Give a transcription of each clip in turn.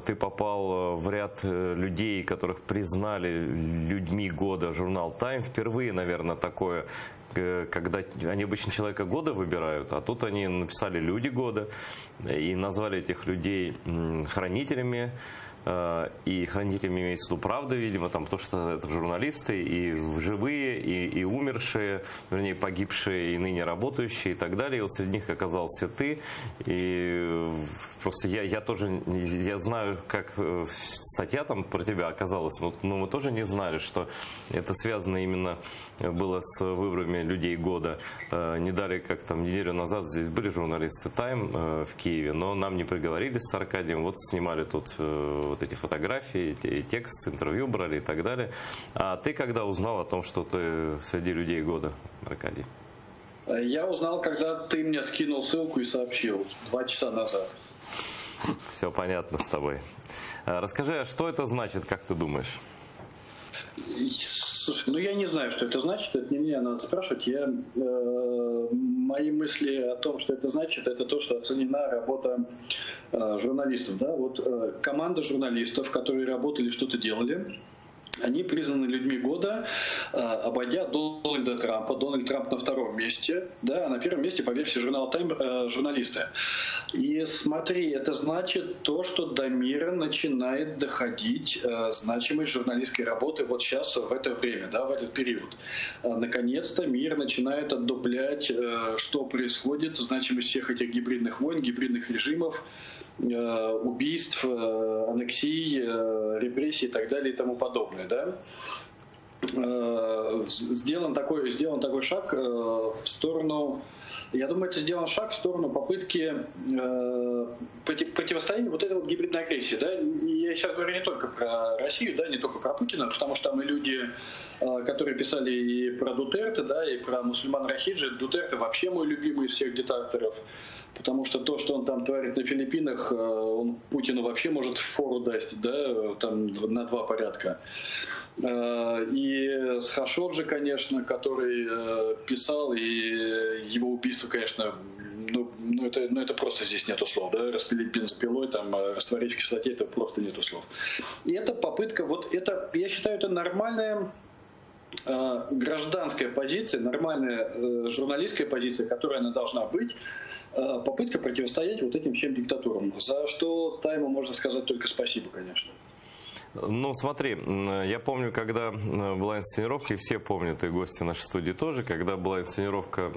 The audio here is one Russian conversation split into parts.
ты попал в ряд людей, которых признали людьми года журнал Time. Впервые, наверное, такое, когда они обычно человека года выбирают, а тут они написали люди года и назвали этих людей хранителями. И хранителями имеется в виду правда, видимо, там, то, что это журналисты, и живые, и умершие, вернее, погибшие, и ныне работающие, и так далее. И вот среди них оказался ты. И просто я тоже, я знаю, как статья там про тебя оказалась, но мы тоже не знали, что это связано именно было с выборами людей года. Не дали, как там неделю назад здесь были журналисты Time в Киеве, но нам не приговорились с Аркадием, вот снимали тут вот эти фотографии, тексты, интервью брали и так далее. А ты когда узнал о том, что ты среди людей года, Аркадий? Я узнал, когда ты мне скинул ссылку и сообщил 2 часа назад. Все понятно с тобой. Расскажи, а что это значит, как ты думаешь? Слушай, ну я не знаю, что это значит, это не меня надо спрашивать. Мои мысли о том, что это значит, это то, что оценена работа журналистов. Да? Вот команда журналистов, которые работали, что-то делали, они признаны людьми года, обойдя Дональда Трампа. Дональд Трамп на 2-м месте, да, а на 1-м месте, по версии журнала Time, журналисты. И смотри, это значит то, что до мира начинает доходить значимость журналистской работы вот сейчас, в это время, да, в этот период. Наконец-то мир начинает отдуплять, что происходит, значимость всех этих гибридных войн, гибридных режимов, убийств, аннексий, репрессий и так далее и тому подобное. Да? Сделан такой шаг в сторону, я думаю, это сделан шаг в сторону попытки противостояния вот этой вот гибридной агрессии. Да? Я сейчас говорю не только про Россию, да, не только про Путина, потому что там и люди, которые писали и про Дутерте, да, и про Мусульман Рахиджи. Дутерте вообще мой любимый из всех диктаторов, потому что то, что он там творит на Филиппинах, он Путину вообще может фору дать, да, там на 2 порядка. И с Хашоджи, конечно, который писал, и его убийство, конечно, это просто здесь нету слов, да, распилить бензопилой, там, растворить в кислоте, это просто нету слов. И эта попытка, вот это, я считаю, это нормальная гражданская позиция, нормальная журналистская позиция, которая она должна быть, попытка противостоять вот этим всем диктатурам, за что Тайму можно сказать только спасибо, конечно. Ну, смотри, я помню, когда была инсценировка, и все помнят, и гости нашей студии тоже, когда была инсценировка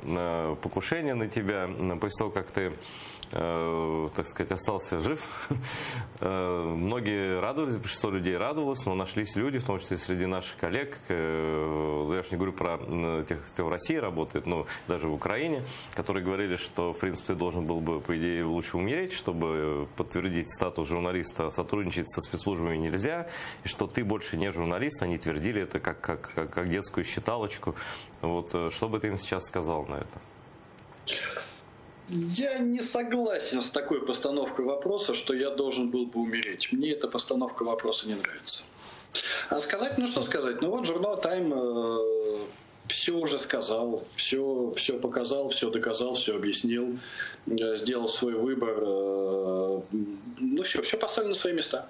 покушения на тебя, после того, как ты, так сказать, остался жив, многие радовались, большинство людей радовалось, но нашлись люди, в том числе среди наших коллег, я же не говорю про тех, кто в России работает, но даже в Украине, которые говорили, что, в принципе, ты должен был бы, по идее, лучше умереть, чтобы подтвердить статус журналиста, сотрудничать со спецслужбами нельзя, и что ты больше не журналист, они твердили это как детскую считалочку. Вот, что бы ты им сейчас сказал на это? Я не согласен с такой постановкой вопроса, что я должен был бы умереть. Мне эта постановка вопроса не нравится. А сказать, ну что сказать? Ну вот журнал Time все уже сказал, все показал, все доказал, все объяснил, сделал свой выбор. Ну все поставлено на свои места.